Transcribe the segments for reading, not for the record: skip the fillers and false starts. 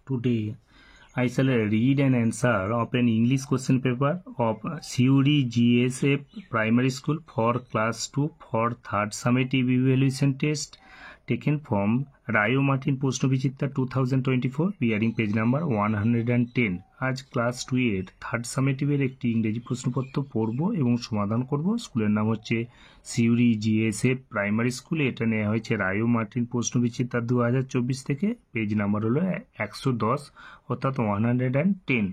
Today, I shall read and answer of an English question paper of CUD GSF Primary School for Class 2 for third summative evaluation test taken from Rayo Martin Post-Novichita 2024 bearing page number 110 আজ class 2 এর third সামেটিভের একটি ইংরেজি প্রশ্নপত্র পড়ব এবং সমাধান করব। স্কুলের নাম হচ্ছে সিউড়ি জিএসএফ প্রাইমারি স্কুল। এটা নেওয়া হয়েছে রায়ো মার্টিন পোস্ট-নোভিচিতা 2024 থেকে। পেজ নাম্বার হলো 110 অর্থাৎ 110।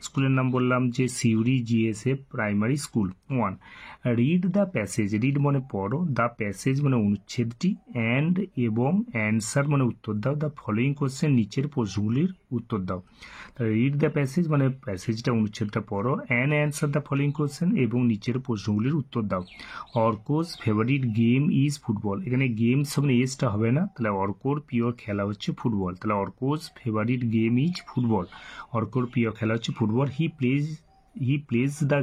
স্কুলের নাম বললাম যে Suri GSF primary school. 1 read the passage. Read মানে পড়ো, দ্য প্যাসেজ মানে অনুচ্ছেদটি, অ্যান্ড এবং অ্যান্সার মানে উত্তর দাও দ্য ফলোয়িং কোশ্চেন নিচের প্রশ্নগুলির উত্তর দাও। তাহলে রিড দ্য প্যাসেজ মানে প্যাসেজটা অনুচ্ছেদটা পড়ো, and answer the following question এবং নিচের প্রশ্নগুলির উত্তর দাও। Arko's favourite game is football. এখানে গেমস মানে এসটা হবে না, তাহলে অর্কোর প্রিয় খেলা হচ্ছে ফুটবল। তাহলে Arko's favourite game is football. অর্কোর প্রিয় খেলা হচ্ছে football. He plays the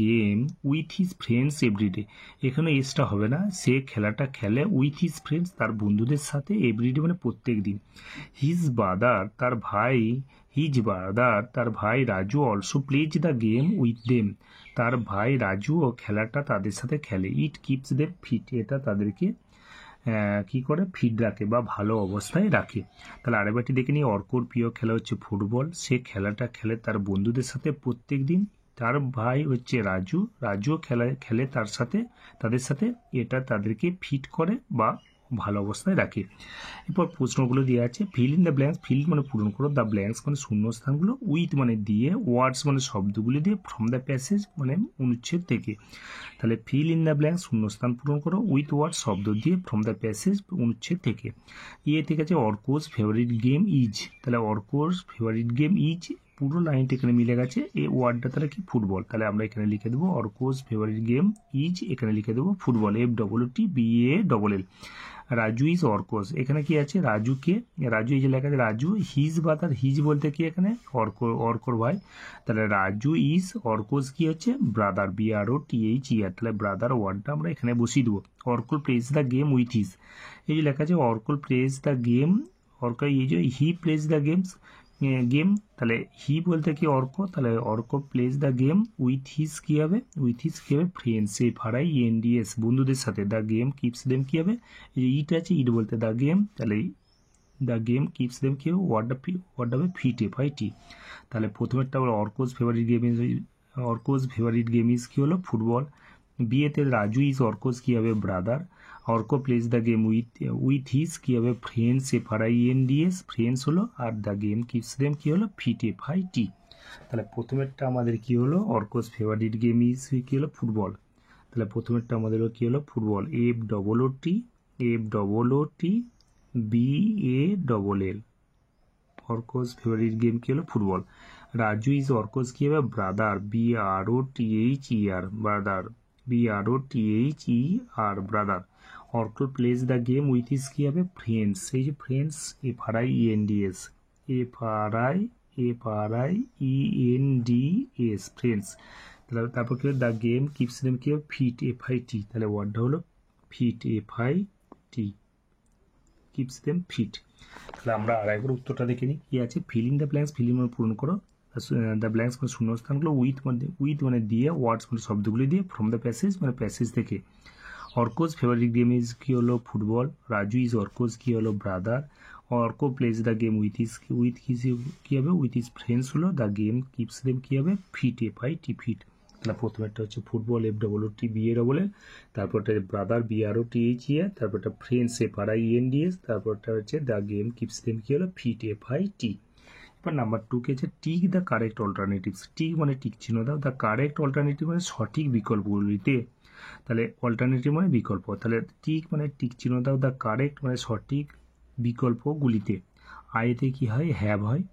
game with his friends every day. এখানে এসটা হবে না, সে খেলাটা খেলে উইথ হিজ ফ্রেন্ডস তার বন্ধুদের সাথে, এভরিডে মানে প্রত্যেক দিন। হিজ ব্রাদার তার ভাই Raju also plays the game with them. তার ভাই রাজুও খেলাটা তাদের সাথে খেলে। It keeps them fit. এটা তাদেরকে কি করে ফিট রাখে বা ভালো অবস্থায় রাখে। তাহলে আরেকবারটি দেখে নিই। অর্কর প্রিয় খেলা হচ্ছে ফুটবল। সে খেলাটা খেলে তার বন্ধুদের সাথে প্রত্যেক দিন। তার ভাই হচ্ছে রাজুও খেলে তাদের সাথে। এটা তাদেরকে ফিট করে বা ভালো অবস্থায় রাখে। এরপর প্রশ্নগুলো দেওয়া আছে। Fill in the blanks. Fill মানে পূরণ করো, দ্য ব্ল্যাঙ্কস মানে শূন্যস্থানগুলো, উইথ মানে দিয়ে, ওয়ার্ডস মানে শব্দগুলি দিয়ে, ফ্রম দ্য প্যাসেজ মানে অনুচ্ছেদ থেকে। তাহলে ফিল ইন দ্য ব্ল্যাঙ্কস শূন্যস্থান পূরণ করো, উইথ ওয়ার্ড শব্দ দিয়ে, ফ্রম দ্য প্যাসেজ অনুচ্ছেদ থেকে। ঠিক আছে। Arko's favourite game is. তাহলে অর্কোস ফেভারিট গেম ইজ পুরো লাইনটা এখানে মিলে গেছে। এই ওয়ার্ডটা তাহলে কি ফুটবল। তাহলে আমরা এখানে লিখে দেবো অর্কোস ফেভারিট গেম ইজ, এখানে লিখে দেবো football, FTBALL। Raju is Arko's. এখানে কি আছে রাজু এই যে লেখা আছে রাজু। হিজ ব্রাদার, হিজ বলতে কি এখানে অর্কর ভাই। তাহলে রাজু ইজ অর্কোস কি হচ্ছে ব্রাদার, BROTHER। তাহলে ব্রাদার ওয়ার্ডটা আমরা এখানে বসিয়ে দেবো। Arko plays the game with his. এই যে লেখা আছে অর্কল প্লেস দ্য গেম, এই যে হি প্লেস দ্য গেম। তাহলে হি বলতে কি অর্ক, তাহলে Arka plays the game with his কি হবে ফ্রেন্ডস, FRIENDS বন্ধুদের সাথে। দ্য গেম কিপস দেম কি হবে, এই যে ইট আছে, ইট বলতে দ্য গেম, তাহলে দ্য গেম কিপস দেম কি হবে ওয়ার্ড হবে ফিট, FIT। তাহলে প্রথমেরটা হলো অর্কোস ফেভারিট গেম ইজ কি হলো ফুটবল। বিয়েতে রাজু ইজ অর্কোস কি হবে brother. Arko plays the game with his কি হবে ফ্রেন্ডস, FRIENDS ফ্রেন্ডস হলো, আর দ্য গেম কিপস দেম কি হলো ফিট, FIT। তাহলে প্রথমেরটা আমাদের কি হলো অর্কোস ফেভারিট গেম ইজ কি হলো ফুটবল। তাহলে প্রথমেরটা আমাদের কি হলো football, FOOTBALL। Arko's favourite game কি হলো ফুটবল। রাজু ইজ অর্কোস কি হবে brother, BROTHER brother. Arko plays the game with his কি হবে ফ্রেন্ডস, এই যে ফ্রেন্ডস, FRIENDS ফ্রেন্ডস। তাহলে তারপর কি হবে দ্য গেম কিপস দেম কি হবে ফিট, FIT। তাহলে ওয়ার্ডটা হলো fit, FIT keeps them fit. তাহলে আমরা আরেকবার উত্তরটা দেখে নিই কি আছে। Fill in the blanks, fill in মানে পূরণ করো, দ্য ব্ল্যাঙ্কস মানে শূন্যস্থানগুলো, উইথ মানে দিয়ে, ওয়ার্ডস মানে শব্দগুলি দিয়ে, ফ্রম দ্য প্যাসেজ মানে প্যাসেজ থেকে। অর্কোস ফেভারিট গেম ইজ কি হলো ফুটবল। রাজু ইজ অর্কোস কি হলো brother. Arko plays the game with his কি হবে উইথ হিজ ফ্রেন্ডস হলো, দ্য গেম কিপস দেম কি হবে ফিট, FIT ফিট। তাহলে প্রথমেরটা হচ্ছে ফুটবল, FOOTBALL। তারপরটা ব্রাদার, BROTHER। তারপরটা ফ্রেন্ডস, FRIENDS। তারপরটা হচ্ছে দ্য গেম কিপস দেম কি হলো ফিট, FIT। এবার নাম্বার 2 কে আছে tick the correct alternatives. Tick মানে টিক চিহ্ন দাও, দ্য কারেক্ট অল্টারনেটিভ মানে সঠিক বিকল্পগুলিতে। তাহলে অল্টারনেটিভ মানে বিকল্প, তাহলে টিক মানে টিক চিহ্ন দাও, দ্য কারেক্ট মানে সঠিক বিকল্পগুলিতে। আইতে কি হয় হ্যাভ হয়,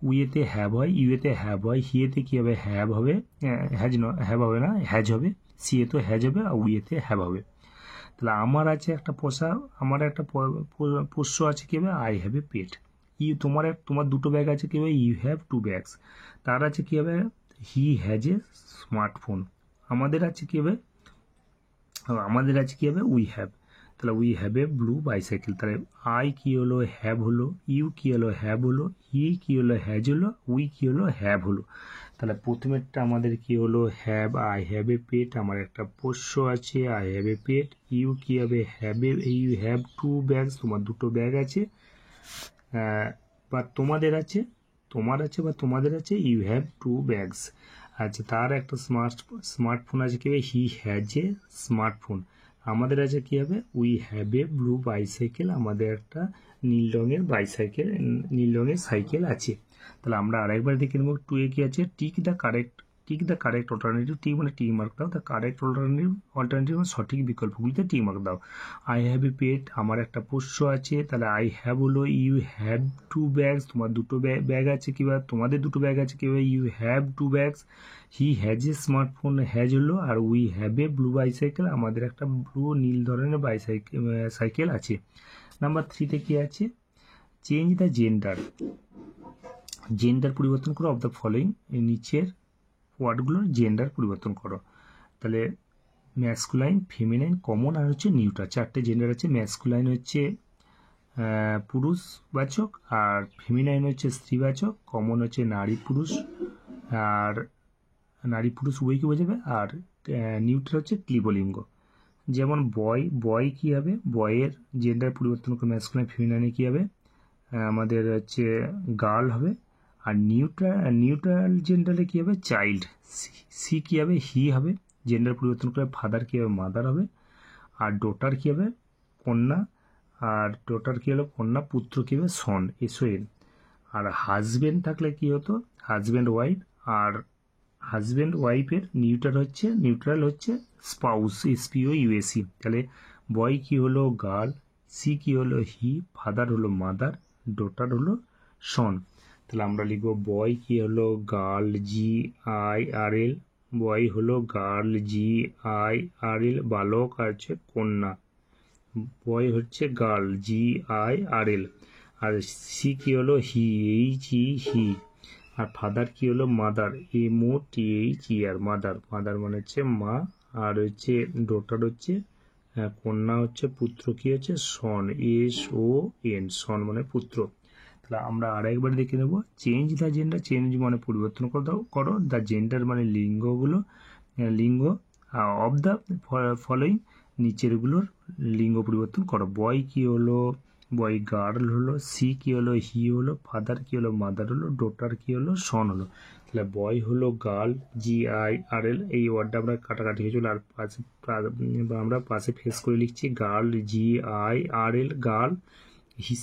উইয়েতে হ্যাভ হয়, ইউএতে হ্যাভ হয়, হিয়েতে কি হবে হ্যাভ হবে, হ্যাভ হবে না হ্যাজ হবে, সিয়ে তো হ্যাজ হবে, আর উইয়েতে হ্যাভ হবে। তাহলে আমার আছে একটা পোষ্য আছে কি হবে আই হ্যাভ এ পেট। তোমার দুটো ব্যাগ আছে কি হবে ইউ হ্যাভ 2 ব্যাগস। তার আছে কি হবে হি হ্যাজ এ স্মার্টফোন। আমাদের আছে কি হবে উই হ্যাভ। তাহলে we have a blue bicycle. তাহলে আই কি হলো, হ্যাভ হলো, ইউ কি হলো, হ্যাভ হলো, হি কি হলো, হ্যাজ হলো, উই কি হলো, হ্যাভ হলো। তাহলে প্রথমেরটা আমাদের কি হলো, have, I have a pet, আমার একটা পোষ্য আছে, I have a pet. You কি হবে, have a, you have two bags, তোমার দুটো ব্যাগ আছে, বা তোমাদের আছে, তোমার আছে বা তোমাদের আছে, ইউ হ্যাভ টু ব্যাগস। আচ্ছা, তার একটা স্মার্টফোন আছে, কি হবে, হি হ্যাজ এ স্মার্টফোন। আমাদের আছে কি হবে, we have a blue bicycle, আমাদের একটা নীল রঙের বাইসাইকেল, নীল রঙের সাইকেল আছে। তাহলে আমরা আরেকবার দেখে নেব, টু এ কি আছে, tick the correct alternative, tick মানে টিক মার্ক দাও, দ্য কারেক্ট অল্টারনেটিভ মানে সঠিক বিকল্পগুলিতে টিক মার্ক দাও। আই হ্যাভ এ পেট, আমার একটা পোষ্য আছে, তাহলে আই হ্যাভ হলো, ইউ হ্যাভ টু ব্যাগস, তোমার দুটো ব্যাগ আছে, কিংবা তোমাদের দুটো ব্যাগ আছে, কিংবা you have two bags. He has a smartphone, has হলো, আর we have a blue bicycle, আমাদের একটা ব্লু নীল ধরনের সাইকেল আছে। নাম্বার 3-তে কি আছে, চেঞ্জ দ্য জেন্ডার পরিবর্তন করো অফ দ্য ফলোয়িং, নিচের ওয়ার্ডগুলোর জেন্ডার পরিবর্তন করো। তাহলে ম্যাসকুলাইন, ফেমিনাইন, কমন আর হচ্ছে নিউট্রাল, 4টে জেন্ডার আছে। ম্যাসকুলাইন হচ্ছে পুরুষবাচক, আর ফেমিনাইন হচ্ছে স্ত্রীবাচক, কমন হচ্ছে নারী পুরুষ, আর নারী পুরুষ উভয়কে বোঝাবে, আর নিউট্রাল হচ্ছে ক্লিবলিঙ্গ। যেমন বয় কি হবে, বয়ের জেন্ডার পরিবর্তন করে ম্যাসকুলাইন, ফেমিনাইনে কি হবে, আমাদের হচ্ছে গার্ল হবে, আর নিউট্রাল জেন্ডারে কি হবে, চাইল্ড। সি কি হবে, হি হবে, জেন্ডার পরিবর্তন করে ফাদার কি হবে, মাদার হবে, আর ডটার কি হবে, কন্যা, আর ডটার কি হলো কন্যা, পুত্র কি হবে, সন, SON। আর হাজবেন্ড থাকলে কি হতো, হাজবেন্ড ওয়াইফ, আর হাজবেন্ড ওয়াইফের নিউট্রাল হচ্ছে স্পাউস, SPOUSE। তাহলে বয় কি হলো, গার্ল, সি কি হলো, হি, ফাদার হলো মাদার, ডটার হলো সন। তাহলে আমরা লিখবো বয় কি হলো, গার্ল, GIRL, বয় হলো গার্ল, GIRL, বালক আর হচ্ছে কন্যা, বয় হচ্ছে গার্ল, GIRL, আর সি কি হলো, হি, HE, আর ফাদার কি হলো, মাদার, MOTHER, মাদার মানে হচ্ছে মা, আর হচ্ছে ডটার হচ্ছে কন্যা, হচ্ছে পুত্র কি হচ্ছে, সন, SON, সন মানে পুত্র। তাহলে আমরা আরেকবার দেখে নেব, চেঞ্জ দ্য জেন্ডার, চেঞ্জ মানে পরিবর্তন করো, দ্য জেন্ডার মানে লিঙ্গ অফ দ্য ফলোয়িং, নিচেরগুলোর লিঙ্গ পরিবর্তন করো। বয় কি হলো, বয় গার্ল হলো, সি কি হলো, হি হলো, ফাদার কি হলো, মাদার হলো, ডটার কি হলো, সন হলো। তাহলে বয় হলো গার্ল, GIRL, এই ওয়ার্ডটা আমরা কাটাকাটি হয়েছিল, আর পাশে আমরা পাশে ফেস করে লিখছি, গার্ল, GIRL, গার্ল,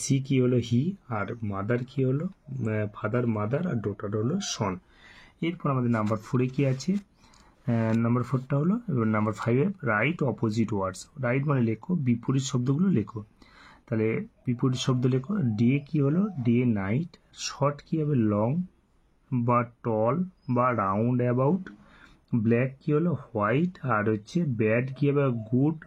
সি কি হলো, হি, আর মাদার কি হলো, ফাদার মাদার, আর ডটার হলো সন। এরপর আমাদের নাম্বার 4-এ কি আছে, নাম্বার 4টা হলো, এবার নাম্বার 5-এ রাইট অপোজিট ওয়ার্ডস, রাইট মানে লেখো, বিপরীত শব্দগুলো লেখো। তাহলে বিপরীত শব্দ লেখো, ডে কি হলো, ডে নাইট, শর্ট কি হবে, লং বা টল বা রাউন্ড অ্যাবাউট, ব্ল্যাক কি হলো, হোয়াইট, আর হচ্ছে ব্যাড কি হবে, গুড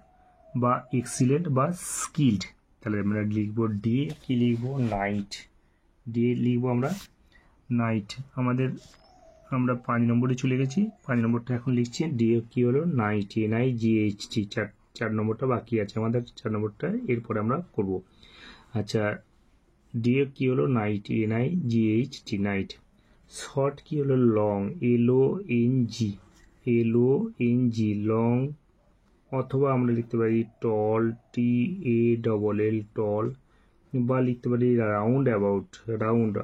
বা এক্সিলেন্ট বা স্কিল্ড। তাহলে আমরা লিখবো ডে, কি লিখবো, নাইট, ডে লিখবো আমরা নাইট। আমরা 5 নম্বরে চলে গেছি, 5 নম্বরটা এখন লিখছি, ডে কি হলো, নাইট, NIGHT, 4 নম্বরটা বাকি আছে আমাদের, 4 নম্বরটা এরপরে আমরা করব। আচ্ছা, ডে কি হলো, নাইট, NIGHT, নাইট। শর্ট কি হলো, লং, LONG, লং, অথবা আমরা লিখতে পারি টল, TALL, টল, বা লিখতে পারি round about, round,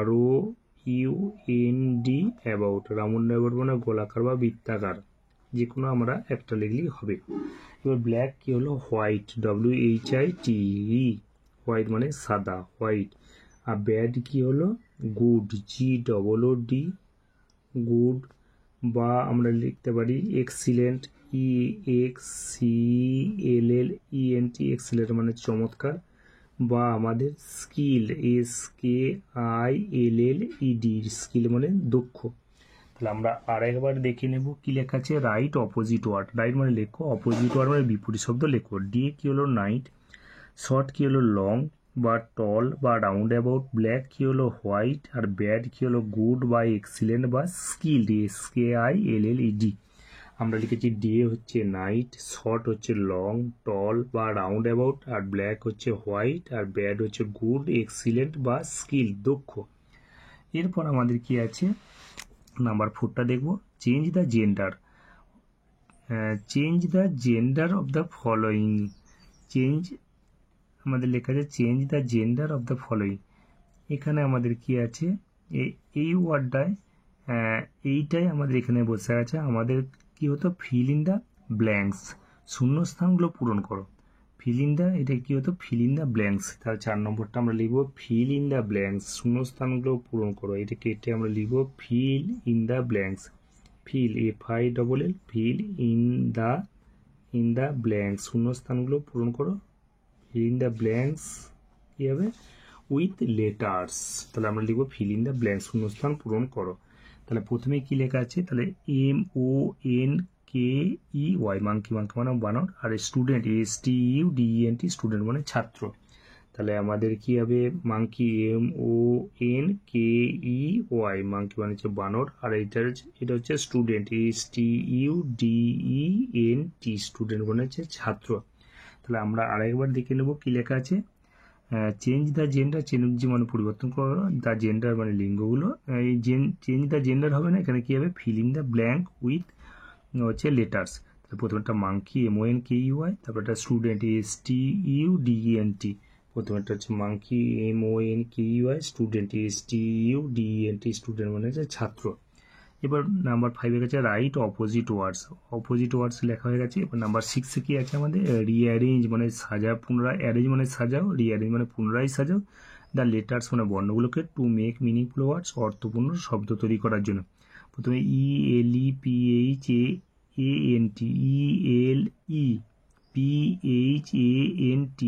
ROUND, about, round about মানে গোলাকার বা বৃত্তাকার, যে কোনো আমরা একটা লিখলেই হবে। এবার ব্ল্যাক কি হলো, হোয়াইট, WHITE, হোয়াইট মানে সাদা, হোয়াইট। আর ব্যাড কি হলো, গুড, GOOD, গুড, বা আমরা লিখতে পারি এক্সিলেন্ট, EXCELLENT, এক্সিলেন্ট মানে চমৎকার, বা আমাদের স্কিল, SKILLED, স্কিল মানে দক্ষ। তাহলে আমরা আরেকবার দেখে নেব কি লেখা আছে, রাইট অপোজিট ওয়ার্ড, রাইট মানে লেখো, অপোজিট ওয়ার্ড মানে বিপরীত শব্দ লেখো। ডে কি হলো, নাইট, শর্ট কি হলো, লং বা টল বা রাউন্ড অ্যাবাউট, ব্ল্যাক কি হলো, হোয়াইট, আর ব্যাড কি হলো, গুড বা এক্সিলেন্ট বা স্কিলড, SKILLED। আমরা লিখেছি ডে হচ্ছে নাইট, শর্ট হচ্ছে লং, টল বা রাউন্ড অ্যাবাউট, আর ব্ল্যাক হচ্ছে হোয়াইট, আর ব্যাড হচ্ছে গুড, এক্সিলেন্ট বা স্কিল দক্ষ। এরপর আমাদের কি আছে, নাম্বার 4টা দেখব, change the gender. Change the gender of the following. Change আমাদের লেখা আছে change the gender of the following. এখানে আমাদের কি আছে, এই ওয়ার্ডটায় এইটাই আমাদের এখানে বসে আছে। আমাদের কি হতো, ফিল ইন দ্য ব্ল্যাঙ্কস, শূন্যস্থানগুলো পূরণ করো। ফিল ইন দ্য, এটা কি হতো, ফিল ইন দ্য ব্ল্যাঙ্কস। তাহলে 4 নম্বরটা আমরা লিখবো ফিল ইন দ্য ব্ল্যাঙ্কস, শূন্যস্থানগুলো পূরণ করো। এটা কেটে আমরা লিখবো fill in the blanks. Fill, FILL, fill in the blanks, শূন্যস্থানগুলো পূরণ করো। ফিল ইন দ্য ব্ল্যাঙ্কস কি হবে, উইথ লেটার্স। তাহলে আমরা লিখবো ফিল ইন দ্য ব্ল্যাঙ্কস, শূন্যস্থান পূরণ করো। তাহলে প্রথমে কি লেখা আছে, তাহলে MONKEY, মাঙ্কি মানে বানর, আর স্টুডেন্ট STUDENT, স্টুডেন্ট মানে ছাত্র। তাহলে আমাদের কি হবে, মাঙ্কি MONKEY, মাঙ্কি মানে হচ্ছে বানর, আর এটা হচ্ছে স্টুডেন্ট STUDENT, স্টুডেন্ট মানে হচ্ছে ছাত্র। তাহলে আমরা আরেকবার দেখে নেব কি লেখা আছে, চেঞ্জ দ্য জেন্ডার, চেঞ্জ মানে পরিবর্তন করো, দ্য জেন্ডার মানে লিঙ্গগুলো। এই চেঞ্জ দ্য জেন্ডার হবে না, এখানে কি হবে, feel in the blank with হচ্ছে লেটার্স। তাহলে প্রথমটা মাঙ্কি MONKEY, তারপর একটা স্টুডেন্ট STUDENT, প্রথমটা হচ্ছে monkey MONKEY, student STUDENT, student মানে হচ্ছে ছাত্র। এবার নাম্বার 5 গেছে রাইট অপোজিট ওয়ার্ডস, অপোজিট ওয়ার্ডস লেখা হয়ে গেছে। এবার নাম্বার 6 কি আছে আমাদের, রিঅ্যারেঞ্জ মানে সাজা, পুনরায়, অ্যারেঞ্জ মানে সাজাও, রিঅ্যারেঞ্জ মানে পুনরায় সাজাও, দ্য লেটার্স মানে বর্ণগুলোকে, টু মেক মিনিংফুল ওয়ার্ডস, অর্থপূর্ণ শব্দ তৈরি করার জন্য। প্রথমে ELEPHANT, ELEPHANT,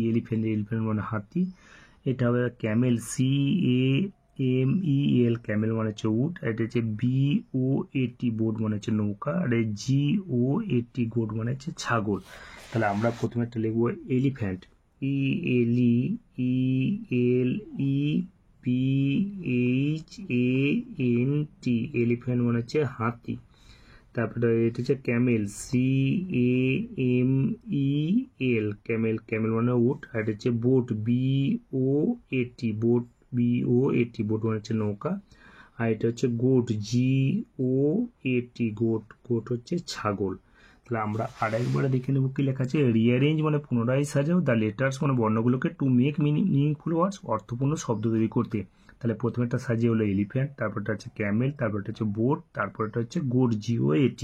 এলিফ্যান্ট, এলিফ্যান্ট মানে হাতি। এটা হবে ক্যামেল, CAMEL, ক্যামেল মানে হচ্ছে উট। এটা হচ্ছে BOAT, বোট মানে হচ্ছে নৌকা। আর GOAT, গোট মানে হচ্ছে ছাগল। তাহলে আমরা প্রথমে একটা লিখবো এলিফ্যান্ট, ELEPHANT, এলিফ্যান্ট মানে হচ্ছে হাতি। তারপরে এটা হচ্ছে ক্যামেল, CAMEL, ক্যামেল, ক্যামেল মানে উট। আর এটা হচ্ছে boat, BOAT, boat, BOAT, boat মানে হচ্ছে নৌকা। আর এটা হচ্ছে গোট, GOAT, গোট, গোট হচ্ছে ছাগল। তাহলে আমরা আরেকবার দেখে নেব কি লেখা আছে, রিঅ্যারেঞ্জ মানে পুনরায় সাজাও, দ্য লেটার্স মানে বর্ণগুলোকে, টু মেক মিনিংফুল ওয়ার্ডস, অর্থপূর্ণ শব্দ তৈরি করতে। তাহলে প্রথমেটা সাজিয়ে হলো এলিফ্যান্ট, তারপরটা হচ্ছে ক্যামেল, তারপরটা হচ্ছে বোট, তারপরটা হচ্ছে গোট, GOAT।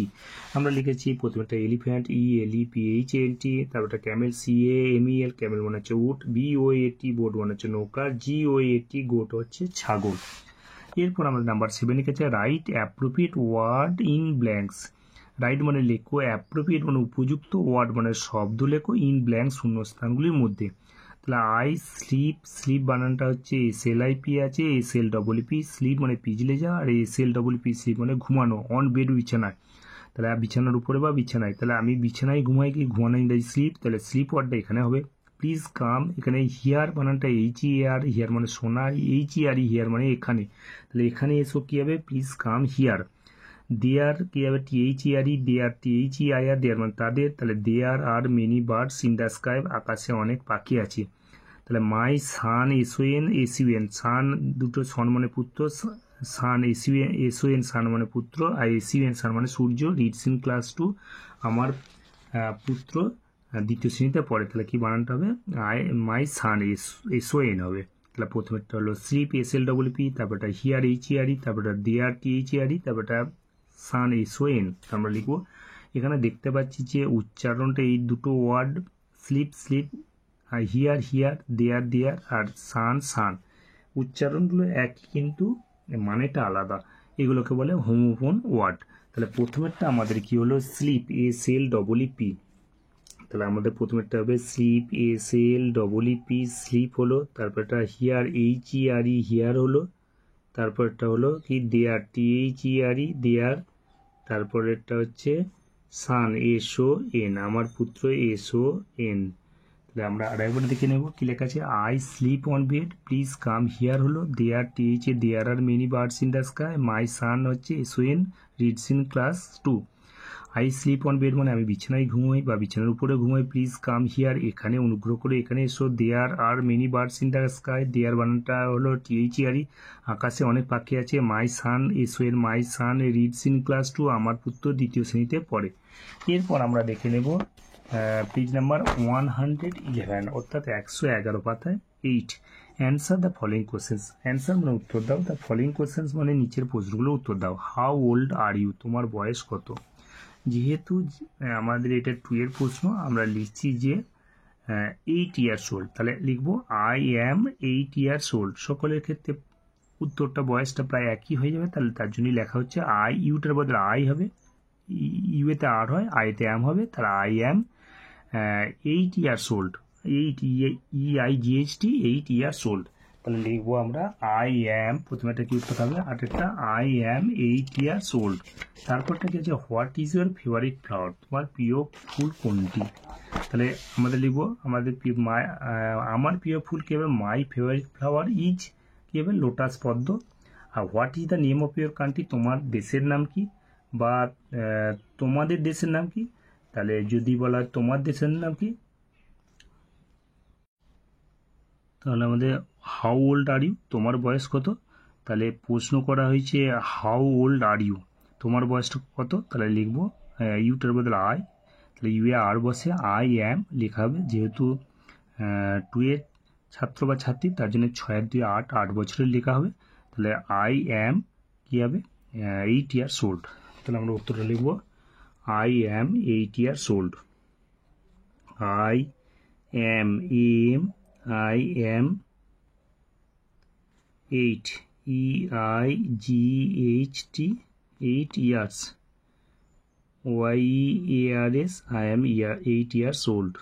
আমরা লিখেছি প্রথমেটা এলিফ্যান্ট, ELEPHANT, তারপরটা ক্যামেল, CAMEL, ক্যামেল মানে হচ্ছে উট, BOAT, বোট মানে হচ্ছে নৌকা, GOAT, গোট হচ্ছে ছাগল। এরপর আমাদের নাম্বার 7 লিখেছে write appropriate word in blanks. Write মানে লেখো, অ্যাপ্রোপ্রিয়েট মানে উপযুক্ত, ওয়ার্ড মানে শব্দ লেখো, ইন ব্ল্যাঙ্ক শূন্যস্থানগুলির মধ্যে। তাহলে আই স্লিপ, স্লিপ বানানটা হচ্ছে SLIP আছে, SLEEP, স্লিপ মানে পিছলে যাওয়া, আর SLEEP, স্লিপ মানে ঘুমানো, অন বেড বিছানায়। তাহলে বিছানার উপরে বা বিছানায়, তাহলে আমি বিছানায় ঘুমাই, কি ঘুমানো ইংরেজি স্লিপ। তাহলে স্লিপ ওয়ার্ডটা এখানে হবে। প্লিজ কাম, এখানে হিয়ার বানানটা HEAR, হিয়ার মানে শোনা, HEAR, হিয়ার মানে এখানে। তাহলে এখানে এসো কি হবে, প্লিজ কাম হিয়ার। দেয়ার কি হবে, THERE, দেয়ার, THEIR, দেয়ার মানে তাদের। তাহলে there are many birds in the sky, আকাশে অনেক পাখি আছে। তাহলে মাই সান, SON, সান দুটো, সন মানে পুত্র, সান SON, সান মানে পুত্র, আর SUN, সান মানে সূর্য, রিডস ইন ক্লাস 2, আমার পুত্র দ্বিতীয় শ্রেণীতে পড়ে। তাহলে কি বানানটা হবে, মাই সান, SON হবে। তাহলে প্রথমেরটা হলো স্লিপ, SLEEP, তারপরটা হিয়ার, HERE, তারপরটা দেয়ার, THERE, তারপরটা সান, SON। আমরা লিখবো, এখানে দেখতে পাচ্ছি যে উচ্চারণটা এই দুটো word, sleep, sleep, here, here, there, there, আর সান, সান, উচ্চারণগুলো একই কিন্তু মানেটা আলাদা। এগুলোকে বলে হোমোফোন ওয়ার্ড। তাহলে প্রথমেরটা আমাদের কি হলো, স্লিপ, SLEEP। তাহলে আমাদের প্রথমেরটা হবে স্লিপ, SLEEP, স্লিপ হলো। তারপরটা হিয়ার, HERE, হিয়ার হলো। তারপরটা হলো কি দেয়ার, THERE, দেয়ার। তারপরেরটা হচ্ছে সান, SON, আমার পুত্র, SON। তাহলে আমরা আরেকবার দেখে নেব কি লেখা আছে, I sleep on bed, please come here হলো there, there are many birds in the sky, my son হচ্ছে SON, reads in class 2। I sleep on bed মানে আমি বিছানায় ঘুমোই বা বিছানার উপরে ঘুমোই। প্লিজ কাম হিয়ার, এখানে অনুগ্রহ করে এখানে এসো। There are many birds in the sky, there বানানটা হলো THERE, আকাশে অনেক পাখি আছে। মাই সান, এসো এর মাই সান রিডস ইন ক্লাস 2, আমার পুত্র 2য় শ্রেণীতে পড়ে। এরপর আমরা দেখে নেব পেজ নাম্বার 111 অর্থাৎ 111 পাতায় 8। Answer the following questions, answer মানে উত্তর দাও, দ্য ফলোইং কোশ্চেন্স মানে নিচের প্রশ্নগুলো উত্তর দাও। হাউ ওল্ড আর ইউ, তোমার বয়স কত। যেহেতু আমাদের এটা 2 এর প্রশ্ন, আমরা লিখছি যে 8 ইয়ার্স ওল্ড, তাহলে লিখবো আই অ্যাম 8 ইয়ার্স ওল্ড। সকলের ক্ষেত্রে উত্তরটা বয়সটা প্রায় একই হয়ে যাবে, তাহলে তার জন্যই লেখা হচ্ছে আই, ইউটার বদলে আই হবে, ইউতে আর হয়, আইতে অ্যাম হবে, তাহলে I am 8 years old, 8 EIGHT 8 years old. তাহলে লিখবো আমরা আই অ্যাম, প্রথমে একটা কি উত্তর হবে, আরেকটা আই অ্যাম 8 ইয়ার্স ওল্ড। তারপরটা কি আছে, what is your favourite flower, তোমার প্রিয় ফুল কোনটি। তাহলে আমাদের লিখবো আমাদের আমার প্রিয় ফুল কি হবে, মাই ফেভারিট ফ্লাওয়ার ইজ কি হবে, লোটাস পদ্ম। আর what is the name of your country, তোমার দেশের নাম কি বা তোমাদের দেশের নাম কি। তাহলে যদি বলা হয় তোমার দেশের নাম কি, তাহলে আমাদের হাউ ওল্ড আর ইউ, তোমার বয়স কত। তাহলে প্রশ্ন করা হয়েছে হাউ ওল্ড আর ইউ, তোমার বয়সটা কত। তাহলে লিখবো ইউটার বদলে আই, তাহলে ইউ এ আর বসে আই অ্যাম লেখা হবে, যেহেতু 2 এর ছাত্র বা ছাত্রী, তার জন্য 6 আর 2 8, 8 বছরের লেখা হবে। তাহলে আই অ্যাম কী হবে 8 ইয়ার্স ওল্ড। তাহলে আমরা উত্তরটা লিখবো I am 8 years old. I am I am 8 EIGHT 8 years, YEARS I am 8 years old,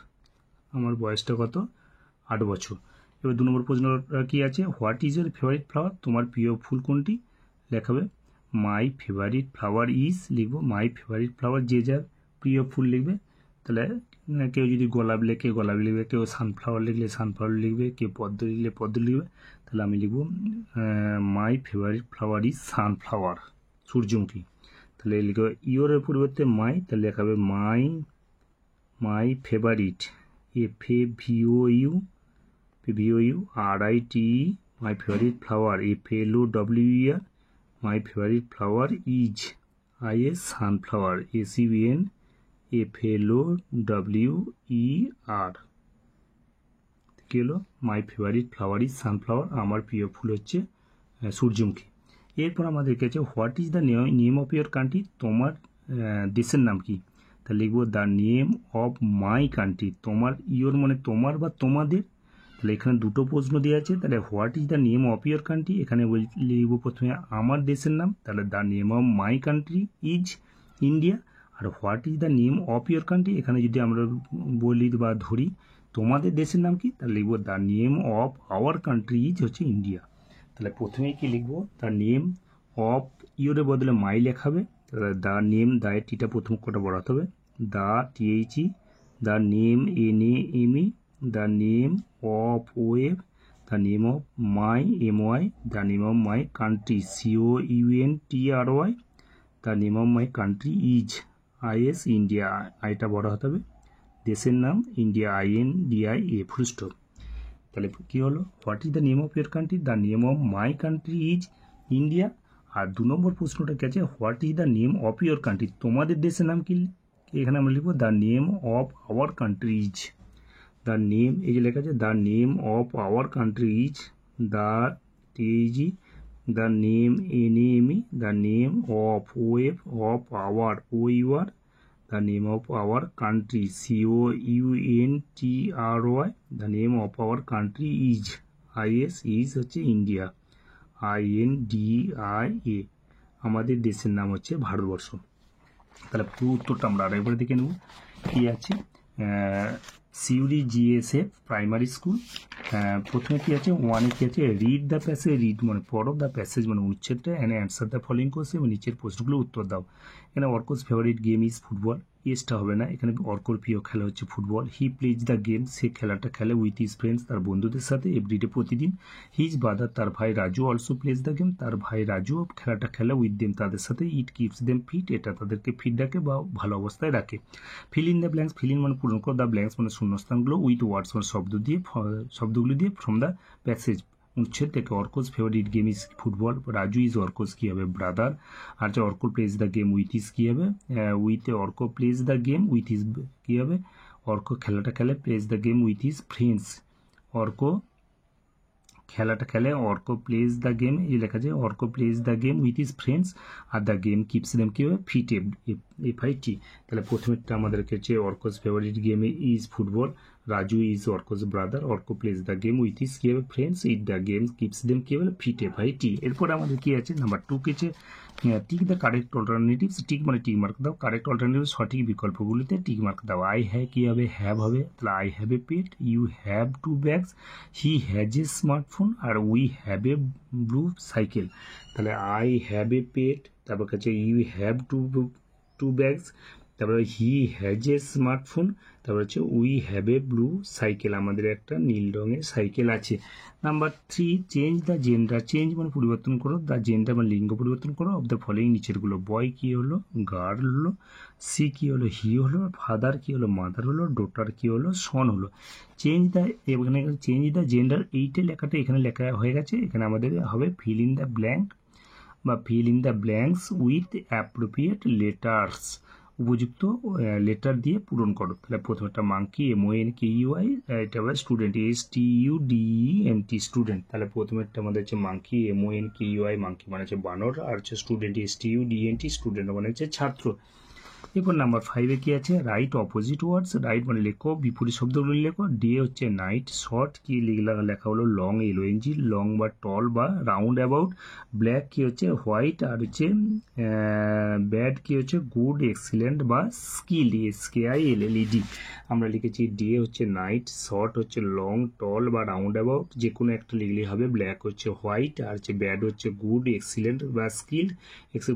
আমার বয়সটা কত, 8 বছর। এবার 2 নম্বর প্রশ্ন কি আছে, what is your favourite flower, তোমার প্রিয় ফুল কোনটি। লেখাবে মাই ফেভারিট ফ্লাওয়ার ইজ, লিখবো মাই ফেভারিট ফ্লাওয়ার, যে যার প্রিয় ফুল লিখবে। তাহলে কেউ যদি গোলাপ লেখে গোলাপ লিখবে, কেউ সানফ্লাওয়ার লিখলে সানফ্লাওয়ার লিখবে, কেউ পদ্ম লিখলে পদ্ম লিখবে। তাহলে আমি লিখব my favourite flower is sunflower, সূর্যমুখী। তাহলে লিখব ইয়োরের পরিবর্তে মাই, তাহলে লেখাবে my favourite FAVOU RIT, my favourite flower FLOWER, my favourite flower is IS sunflower SUNFLOWER। কি হলো, my favourite flower is sunflower, আমার প্রিয় ফুল হচ্ছে সূর্যমুখী। এরপর আমাদের কাছে what is the name of your country, তোমার দেশের নাম কি। তা লিখবো the name of my country, তোমার ইয়োর মানে তোমার বা তোমাদের। তাহলে এখানে 2টো প্রশ্ন দেওয়া আছে, তাহলে what is the name of your country, এখানে লিখবো প্রথমে আমার দেশের নাম, তাহলে the name of my country is India. আর what is the name of your country, এখানে যদি আমরা বলি বা ধরি তোমাদের দেশের নাম কি, তাহলে লিখবো the name of our country is হচ্ছে ইন্ডিয়া। তাহলে প্রথমেই কি লিখবো, দ্য নেম অফ ইয়োরের বদলে মাই লেখাবে, তাহলে দ্য নেম, দায়ের টিটা প্রথম কটা বড়াতে হবে, the THE, the name NAME, the name of web, the name of my MY, the name of my country COUNTRY, the name of my country is IS India, আইটা বড় হতে হবে, দেশের নাম ইন্ডিয়া INDIA ফুল স্টপ। তাহলে কী হলো, what is the name of your country, the name of my country is India. আর 2 নম্বর প্রশ্নটা কি আছে, what is the name of your country, তোমাদের দেশের নাম কি, এখানে আমরা লিখবো the name of our country is, the name, এই যে লেখা আছে the name of our country is, the THE, the name NAME, the name of web of our OUR, the name of our country COUNTRY, the name of our country is IS is হচ্ছে India INDIA, আমাদের দেশের নাম হচ্ছে ভারতবর্ষ। তাহলে পুরো উত্তরটা আমরা আরেকবার দেখে নেব কি আছে। সিউড়ি GSF প্রাইমারি স্কুল, প্রথমে কি আছে 1-এ কি আছে, রিড দ্য প্যাসেজ, রিড মানে পড়ো, দ্য প্যাসেজ মানে অনুচ্ছেদটা, and answer the following question, এবং নিচের প্রশ্নগুলো উত্তর দাও। এখানে Arko's favourite game is football, এসটা হবে না, এখানে অর্কর প্রিয় খেলা হচ্ছে ফুটবল। হি প্লেজ দ্য গেম, সে খেলাটা খেলে উইথ হিজ ফ্রেন্ডস, তার বন্ধুদের সাথে, এভরিডে প্রতিদিন। হিজ ব্রাদার, তার ভাই Raju also plays the game, তার ভাই রাজু খেলাটা খেলে উইথ দেম, তাদের সাথে। ইট কিপস দেম ফিট, এটা তাদেরকে ফিট রাখে বা ভালো অবস্থায় রাখে। Feel in the blanks, fill in মানে পূরণ করো, দ্য ব্ল্যাঙ্কস মানে শূন্যস্থানগুলো, উইথ ওয়ার্ডস মানে শব্দগুলি দিয়ে, ফ্রম দ্য প্যাসেজ উচ্ছেদ থেকে। Arko's favourite game is football, Raju is Arko's কী হবে ব্রাদার, আর যে Arko plays the game with his কী হবে, with Arko plays the game with his কী হবে, অর্ক খেলাটা খেলে, plays the game with his friends, Arko খেলাটা খেলে, অর্ক প্লেজ দ্য গেম, এই লেখা যায় Arko plays the game with his friends, আর দ্য গেম কিপস দেম কী হবে ফিট, FIT। তাহলে প্রথমেরটা আমাদেরকে হচ্ছে Arko's favourite game is football, Raju is Arko's brother, Arko plays the game with his কী হবে friends, it the game keeps them কী হবে ফিট, FIT। এরপর আমাদের কী আছে নাম্বার 2 কে আছে tick the correct alternatives, tick মানে টিক মার্ক দাও, কারেক্ট অল্টারনেটিভ সঠিক বিকল্পগুলিতে টিক মার্ক দাও। আই হ্যাভ কী হবে হ্যাভ হবে, তাহলে I have a pet, you have 2 bags, he has a smartphone, আর we have a blue cycle. তাহলে আই হ্যাভ এ পেট, তারপর কাছে ইউ হ্যাভ টু ব্যাগস, তারপরে হি হ্যাজ এ স্মার্টফোন, তারপর হচ্ছে we have a blue cycle, আমাদের একটা নীল রঙের সাইকেল আছে। Number 3 change the gender, change মানে পরিবর্তন করো, দ্য জেন্ডার মানে লিঙ্গ পরিবর্তন করো, অফ দ্য ফলোইং নিচেরগুলো। বয় কী হলো গার্ল হলো, সি কী হলো হি হলো, ফাদার কী হলো মাদার হলো, ডটার কী হলো সন হলো। চেঞ্জ দ্য, এখানে চেঞ্জ দ্য জেন্ডার এইটা লেখাটা এখানে লেখা হয়ে গেছে, এখানে আমাদের হবে ফিল ইন দ্য ব্ল্যাঙ্ক বা feel in the blanks with appropriate letters, উপযুক্ত লেটার দিয়ে পূরণ করো। তাহলে প্রথমটা মাঙ্কি MONKEY, এটা হবে স্টুডেন্ট STUDENT স্টুডেন্ট। তাহলে প্রথমেরটা আমাদের হচ্ছে মাঙ্কি MONKEY, মাঙ্কি মানে হচ্ছে বানর, আর হচ্ছে স্টুডেন্ট STUDENT স্টুডেন্ট মানে হচ্ছে ছাত্র। এরপর নাম্বার 5 কি আছে রাইট অপোজিট ওয়ার্ডস, রাইট মানে লেখো বিপরীত শব্দগুলি লেখো। ডে হচ্ছে নাইট, শর্ট কি লেখা হলো লং LONG, লং বা টল বা রাউন্ড অ্যাবাউট। ব্ল্যাক কি হচ্ছে হোয়াইট, আর হচ্ছে ব্যাড কি হচ্ছে গুড, এক্সিলেন্ট বা স্কিল SKILLED। আমরা লিখেছি ডে হচ্ছে নাইট, শর্ট হচ্ছে লং, টল বা রাউন্ড অ্যাবাউট, যে কোনো একটা লিখলেই হবে। ব্ল্যাক হচ্ছে হোয়াইট, আর হচ্ছে ব্যাড হচ্ছে গুড, এক্সিলেন্ট বা স্কিল।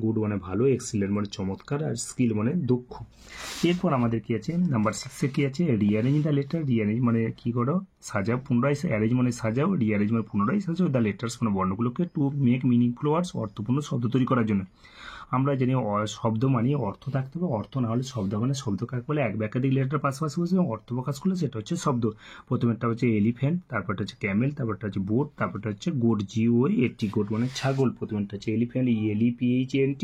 গুড মানে ভালো, এক্সিলেন্ট মানে চমৎকার, আর স্কিল মানে দক্ষ। এরপর আমাদের কি আছে নাম্বার 6 কি আছে রিঅ্যারেঞ্জ দ্য লেটার, রিঅ্যারেঞ্জ মানে কি করো সাজাও, পুনরায় অ্যারেঞ্জ মানে সাজাও, রিঅ্যারেঞ্জ মানে পুনরায় সাজাও দ্য লেটার্স মানে বর্ণগুলোকে, টু মেক মিনিংফুল ওয়ার্ডস, অর্থপূর্ণ শব্দ তৈরি করার জন্য। আমরা জানি শব্দ মানে অর্থ থাকতে হবে, অর্থ না হলে শব্দ মানে শব্দ কাকে বলে, এক একাধিক লেটার পাশাপাশি বসে অর্থ প্রকাশ করলে সেটা হচ্ছে শব্দ। প্রথমেরটা হচ্ছে এলিফ্যান্ট, তারপরটা হচ্ছে ক্যামেল, তারপরটা হচ্ছে বোট, তারপরটা হচ্ছে গোট GOAT, গোট মানে ছাগল। প্রথমেরটা হচ্ছে এলিফ্যান্ট ELEPHANT,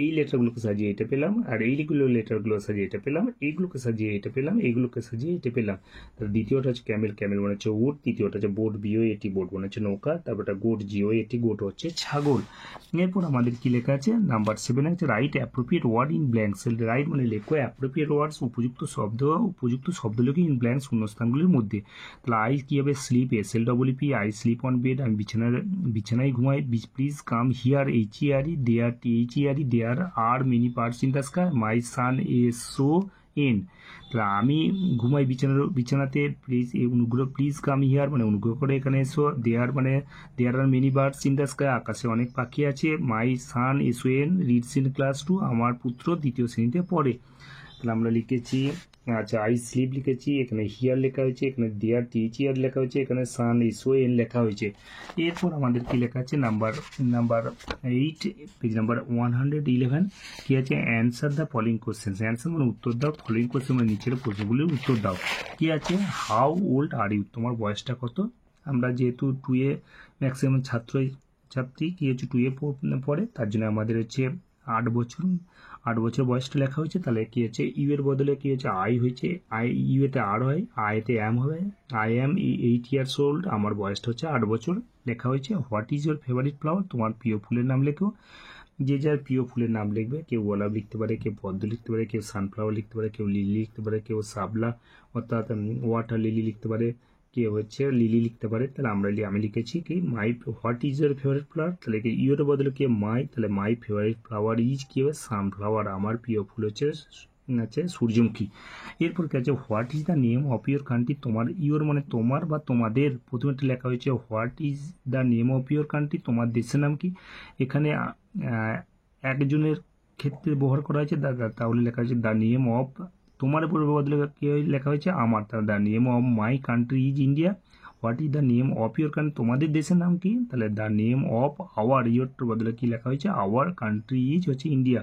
এই লেটারগুলোকে সাজিয়ে এটা পেলাম, আর এইগুলো লেটারগুলো সাজিয়ে এটা পেলাম, এইগুলোকে সাজিয়ে এটা পেলাম, এইগুলোকে সাজিয়ে এটা পেলাম। তার দ্বিতীয়টা হচ্ছে ক্যামেল, ক্যামেল মানে হচ্ছে উট। তৃতীয়টা হচ্ছে বোট BOAT, বোট মানে হচ্ছে নৌকা। তারপরটা গোট GOAT, গোট হচ্ছে ছাগল। এরপর আমাদের কি লেখা আছে নাম্বার 7 হচ্ছে write appropriate word in blanks, write মানে লেখো অ্যাপ্রোপ্রিয়েট ওয়ার্ডস, উপযুক্ত শব্দ লেখো ইন ব্ল্যাঙ্কস শূন্যস্থানগুলির মধ্যে। তাহলে আই কি হবে sleep, SLEEP, I sleep on bed, আমি বিছানায় ঘুমাই। Please come here, HERE, there THERE, there are many birds in the sky, my son SON। তাহলে আমি ঘুমাই বিছানাতে, প্লিজ অনুগ্রহ, প্লিজ কাম হিয়ার মানে অনুগ্রহ করে এখানে এসো। দেয়ার মানে there are many birds in the sky, আকাশে অনেক পাখি আছে। My son SON reads in class 2, আমার পুত্র 2য় শ্রেণীতে পড়ে। তাহলে আমরা লিখেছি আচ্ছা আই স্লিপ লিখেছি, এখানে হিয়ার লেখা হয়েছে, এখানে দেয়ার THER লেখা হয়েছে, এখানে সান SON লেখা হয়েছে। এরপর আমাদের কি লেখা আছে নাম্বার 8 পেজ নাম্বার 111 কি আছে answer the following questions, answer মানে উত্তর দাও, ফলোইং কোশ্চেন মানে নিচের প্রশ্নগুলির উত্তর দাও। কি আছে হাউ ওল্ড আর ইউ, তোমার বয়সটা কত। আমরা যেহেতু 2 ম্যাক্সিমাম ছাত্রী কি হচ্ছে 2 পড়ে, তার জন্য আমাদের হচ্ছে 8 বছর বয়সটা লেখা হয়েছে। তাহলে কি হচ্ছে ইউ এর বদলে কি হচ্ছে আই হয়েছে, ইউ এতে আর হয়, আইতে এম হবে। I am 8 years old, আমার বয়সটা হচ্ছে 8 বছর লেখা হয়েছে। What is your favourite flower, তোমার প্রিয় ফুলের নাম লেখো। যে যার প্রিয় ফুলের নাম লিখবে, কেউ গোলাপ লিখতে পারে, কেউ পদ্ম লিখতে পারে, কেউ সানফ্লাওয়ার লিখতে পারে, কেউ লিলি লিখতে পারে, কেউ সাবলা অর্থাৎ ওয়াটার লিলি লিখতে পারে, কেউ হচ্ছে লিলি লিখতে পারে। তাহলে আমি লিখেছি কি my what is your favourite flower, তাহলে কি ইউর বদলে কি মাই, তাহলে মাই ফেভারিট ফ্লাওয়ার ইজ কি হবে সানফ্লাওয়ার, আমার প্রিয় ফুল হচ্ছে সূর্যমুখী। এরপর কি আছে what is the name of your country, তোমার ইউর মানে তোমার বা তোমাদের, প্রথমে লেখা হয়েছে what is the name of your country, তোমার দেশের নাম কি। এখানে একজনের ক্ষেত্রে ব্যবহার করা হয়েছে তাহলে লেখা হয়েছে দ্য নেম অফ, তোমার বদলে কি লেখা হয়েছে আমার, তাহলে the name of my country is India. What is the name of your country, তোমাদের দেশের নাম কি, তাহলে the name of our, your বদলে কি লেখা হয়েছে আওয়ার কান্ট্রি ইজ হচ্ছে ইন্ডিয়া।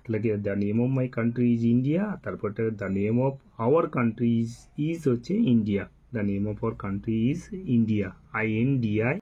তাহলে কি the name of my country is India, তারপর the name of our country is হচ্ছে ইন্ডিয়া, the name of our country is India, INDIA।